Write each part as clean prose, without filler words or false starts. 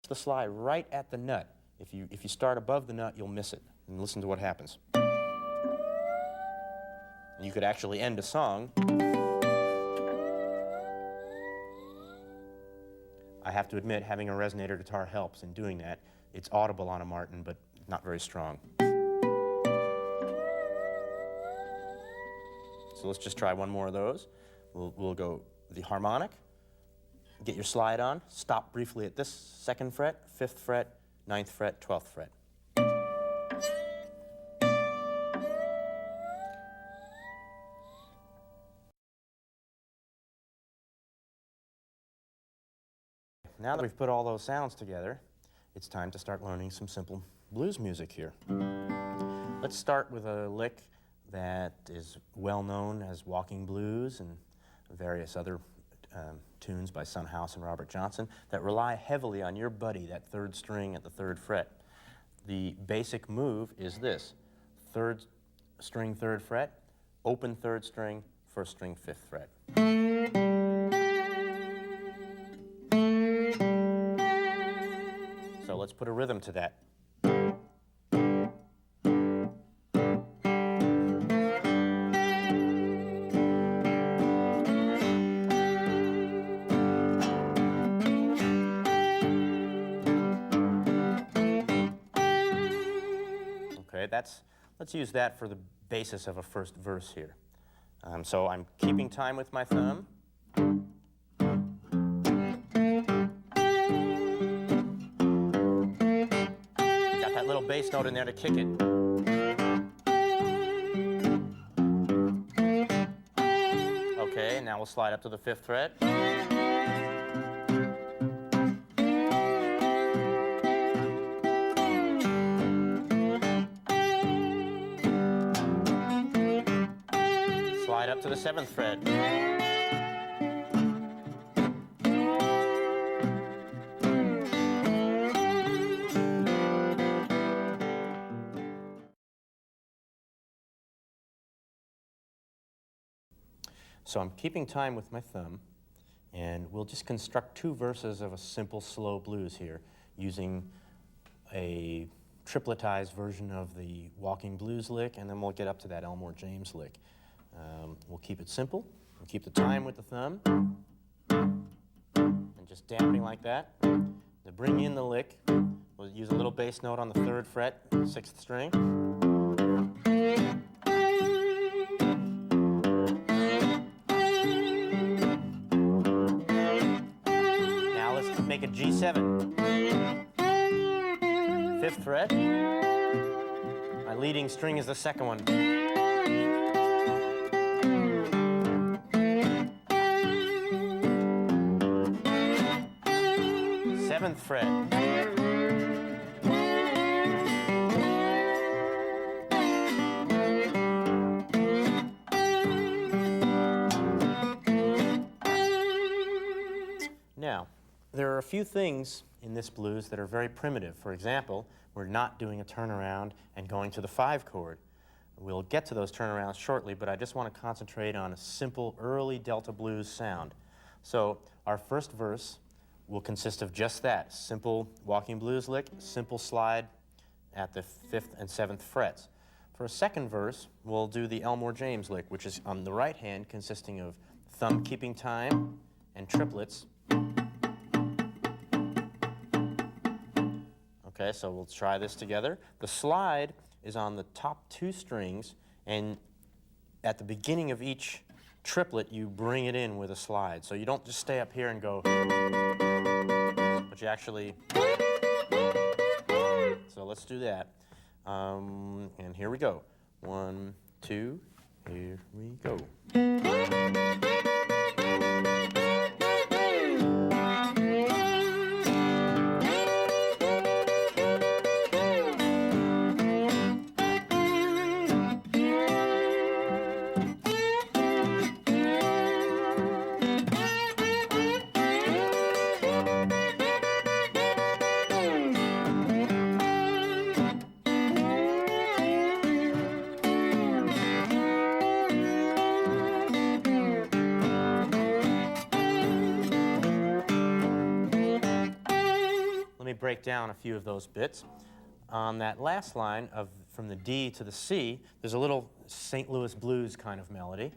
the slide right at the nut. If you start above the nut, you'll miss it. And listen to what happens. You could actually end a song. I have to admit, having a resonator guitar helps in doing that. It's audible on a Martin, but not very strong. So let's just try one more of those. We'll go the harmonic. Get your slide on. Stop briefly at this 2nd fret, 5th fret, 9th fret, 12th fret. Now that we've put all those sounds together, it's time to start learning some simple blues music here. Let's start with a lick that is well known as walking blues and various other tunes by Son House and Robert Johnson that rely heavily on your buddy, that 3rd string at the 3rd fret. The basic move is this: 3rd string, 3rd fret, open 3rd string, 1st string, 5th fret. So let's put a rhythm to that. Let's use that for the basis of a first verse here. So I'm keeping time with my thumb. Got that little bass note in there to kick it. Okay, now we'll slide up to the 5th fret. Slide up to the 7th fret. So I'm keeping time with my thumb, and we'll just construct 2 verses of a simple slow blues here using a tripletized version of the walking blues lick, and then we'll get up to that Elmore James lick. We'll keep it simple. We'll keep the time with the thumb and just damping like that. To bring in the lick, we'll use a little bass note on the 3rd fret, 6th string. Now let's make a G7. 5th fret. My leading string is the 2nd one. 7th fret. Now, there are a few things in this blues that are very primitive. For example, we're not doing a turnaround and going to the 5 chord. We'll get to those turnarounds shortly, but I just want to concentrate on a simple early Delta blues sound. So our first verse will consist of just that: simple walking blues lick, simple slide at the 5th and 7th frets. For a second verse, we'll do the Elmore James lick, which is on the right hand, consisting of thumb keeping time and triplets. Okay, so we'll try this together. The slide is on the top 2 strings, and at the beginning of each triplet, you bring it in with a slide. So you don't just stay up here and go, but you actually, so let's do that. And here we go. 1, 2, here we go. break down a few of those bits. On that last line from the D to the C, there's a little St. Louis blues kind of melody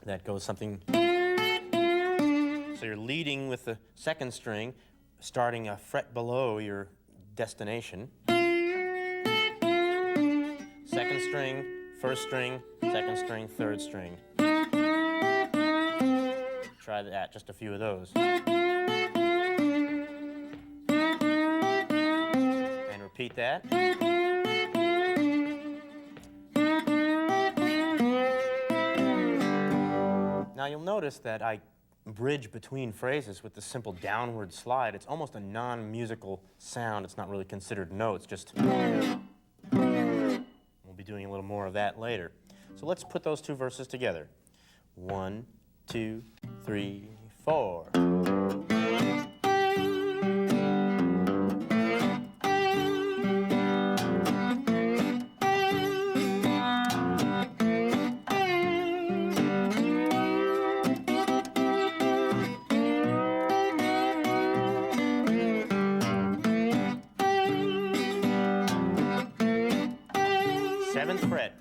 that goes something. So you're leading with the second string, starting a fret below your destination. Second string, first string, second string, third string. Try that, just a few of those. And repeat that. Now you'll notice that I bridge between phrases with the simple downward slide. It's almost a non-musical sound. It's not really considered notes, just... We'll be doing a little more of that later. So let's put those two verses together. 1, 2, 3, 4. Seventh fret.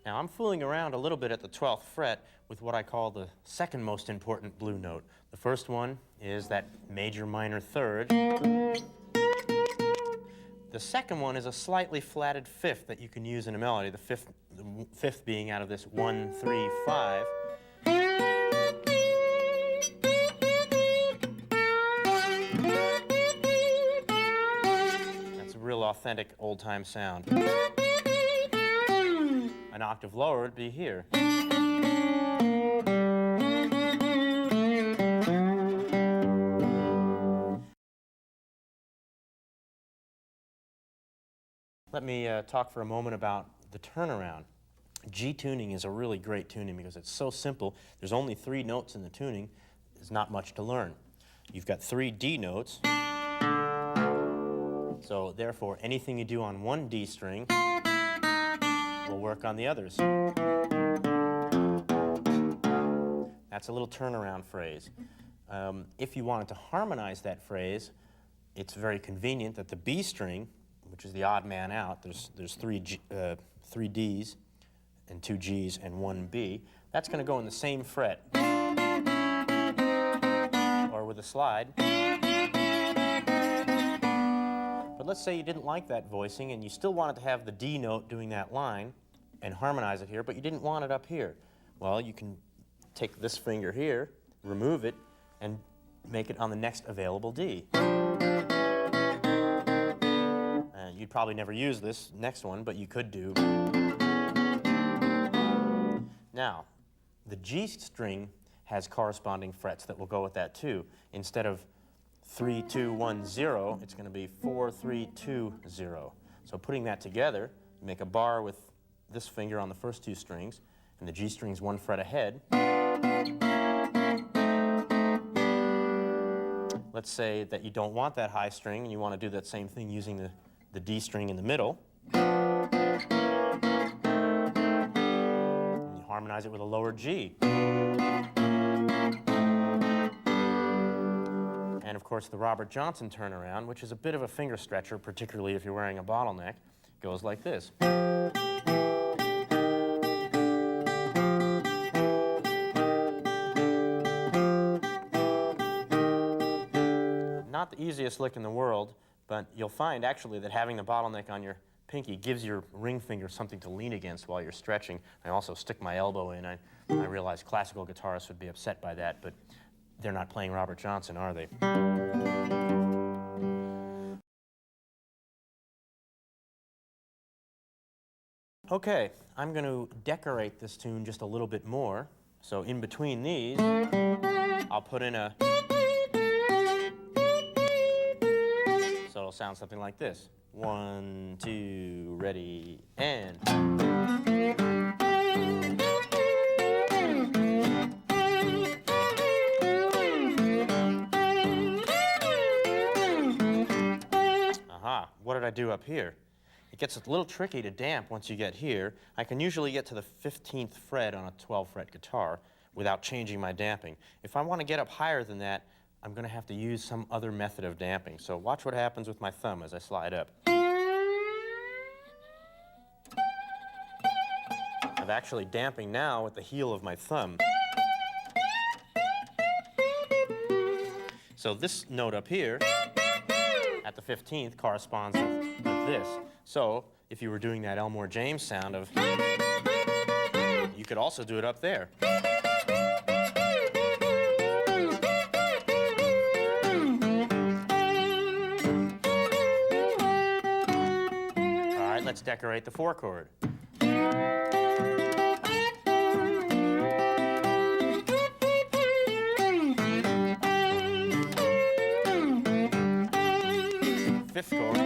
I'm fooling around a little bit at the 12th fret with what I call the second most important blue note. The first one is that major minor third. The second one is a slightly flatted fifth that you can use in a melody, the fifth being out of this 1, 3, 5. That's a real authentic old-time sound. An octave lower would be here. Let me talk for a moment about the turnaround. G tuning is a really great tuning because it's so simple. There's only 3 notes in the tuning. There's not much to learn. You've got 3 D notes. So therefore, anything you do on one D string will work on the others. That's a little turnaround phrase. If you wanted to harmonize that phrase, it's very convenient that the B string, which is the odd man out, there's 3 Ds and 2 Gs and 1 B, that's going to go in the same fret, or with a slide. But let's say you didn't like that voicing and you still wanted to have the D note doing that line and harmonize it here, but you didn't want it up here. Well, you can take this finger here, remove it, and make it on the next available D. And you'd probably never use this next one, but you could do. Now, the G string has corresponding frets that will go with that too. Instead of 3, 2, 1, 0, it's going to be 4, 3, 2, 0. So putting that together, you make a bar with this finger on the first 2 strings, and the G string's 1 fret ahead. Let's say that you don't want that high string and you want to do that same thing using the D string in the middle. And you harmonize it with a lower G. And of course the Robert Johnson turnaround, which is a bit of a finger stretcher, particularly if you're wearing a bottleneck, goes like this. Not the easiest lick in the world, but you'll find actually that having the bottleneck on your pinky gives your ring finger something to lean against while you're stretching. I also stick my elbow in. I realize classical guitarists would be upset by that, but they're not playing Robert Johnson, are they? Okay, I'm going to decorate this tune just a little bit more. So in between these, I'll put in a... So it'll sound something like this. 1, 2, ready, and... Aha, what did I do up here? It gets a little tricky to damp once you get here. I can usually get to the 15th fret on a 12-fret guitar without changing my damping. If I want to get up higher than that, I'm going to have to use some other method of damping. So watch what happens with my thumb as I slide up. I'm actually damping now with the heel of my thumb. So this note up here at the 15th corresponds with this. So if you were doing that Elmore James sound of, you could also do it up there. All right, let's decorate the 4 chord. Fifth chord.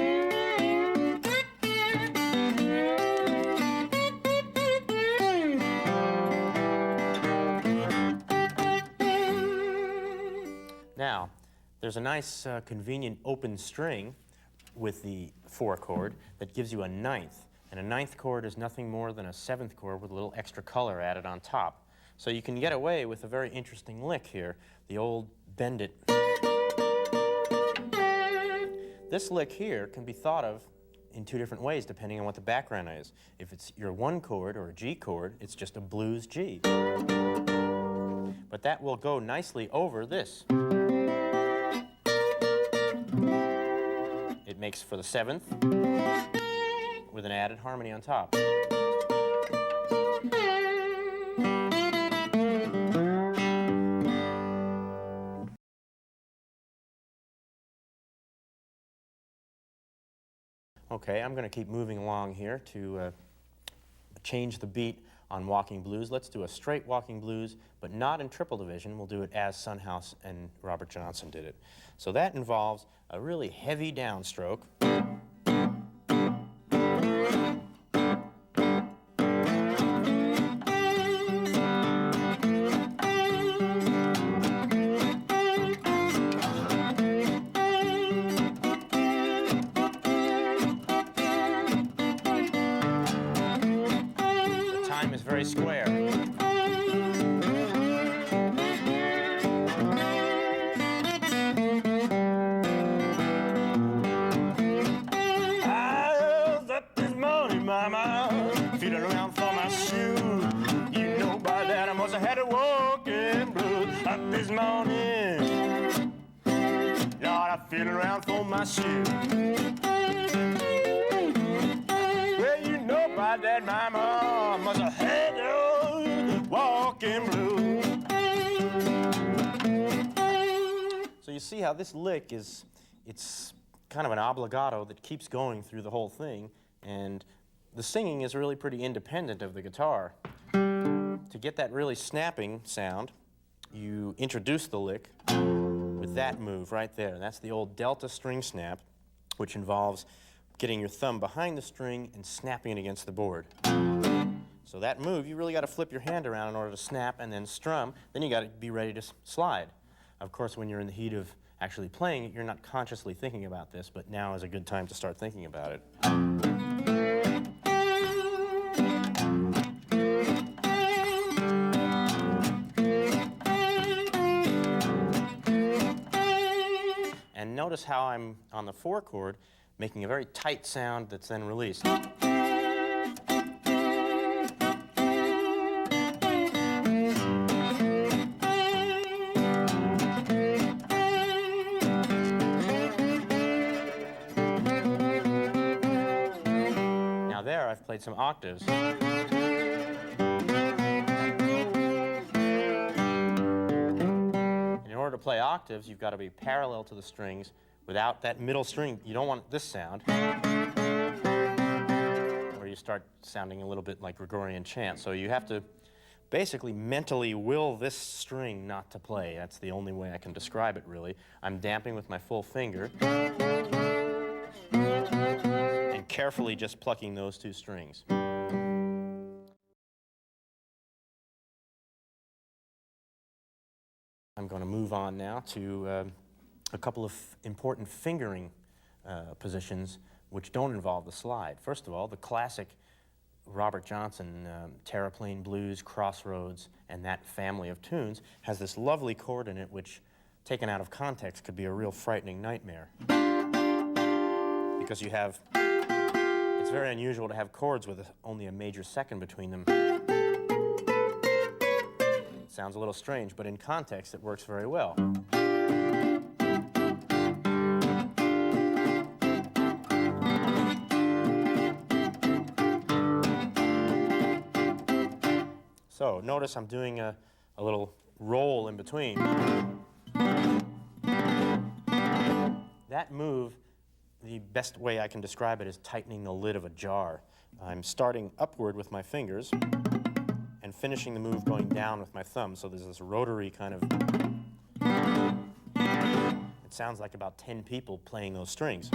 Now, there's a nice convenient open string with the 4 chord that gives you a 9th. And a 9th chord is nothing more than a 7th chord with a little extra color added on top. So you can get away with a very interesting lick here, the old bend it. This lick here can be thought of in 2 different ways depending on what the background is. If it's your 1 chord or a G chord, it's just a blues G. But that will go nicely over this. It makes for the 7th with an added harmony on top. Okay, I'm going to keep moving along here to change the beat on walking blues. Let's do a straight walking blues, but not in triple division. We'll do it as Son House and Robert Johnson did it. So that involves a really heavy downstroke. Very square. I was up this morning, mama, feeling around for my shoe. You know by that I must have had a walking blues. Up this morning, Lord, I'm feeling around for my shoe. Well, you know by that, mama, must have had a walking blues. So you see how this lick is, it's kind of an obligato that keeps going through the whole thing, and the singing is really pretty independent of the guitar. To get that really snapping sound, you introduce the lick with that move right there. That's the old delta string snap, which involves getting your thumb behind the string and snapping it against the board. So that move, you really got to flip your hand around in order to snap and then strum. Then you got to be ready to slide. Of course, when you're in the heat of actually playing it, you're not consciously thinking about this, but now is a good time to start thinking about it. And notice how I'm on the 4 chord making a very tight sound that's then released. Now there I've played some octaves. In order to play octaves, you've got to be parallel to the strings without that middle string. You don't want this sound, where you start sounding a little bit like Gregorian chant. So you have to basically mentally will this string not to play. That's the only way I can describe it, really. I'm damping with my full finger and carefully just plucking those two strings. I'm going to move on now to a couple of important fingering positions which don't involve the slide. First of all, the classic Robert Johnson, Terraplane Blues, Crossroads, and that family of tunes has this lovely chord in it which, taken out of context, could be a real frightening nightmare. Because you have, it's very unusual to have chords with only a major second between them. It sounds a little strange, but in context it works very well. So notice I'm doing a little roll in between. That move, the best way I can describe it is tightening the lid of a jar. I'm starting upward with my fingers and finishing the move going down with my thumb. So there's this rotary kind of... It sounds like about 10 people playing those strings.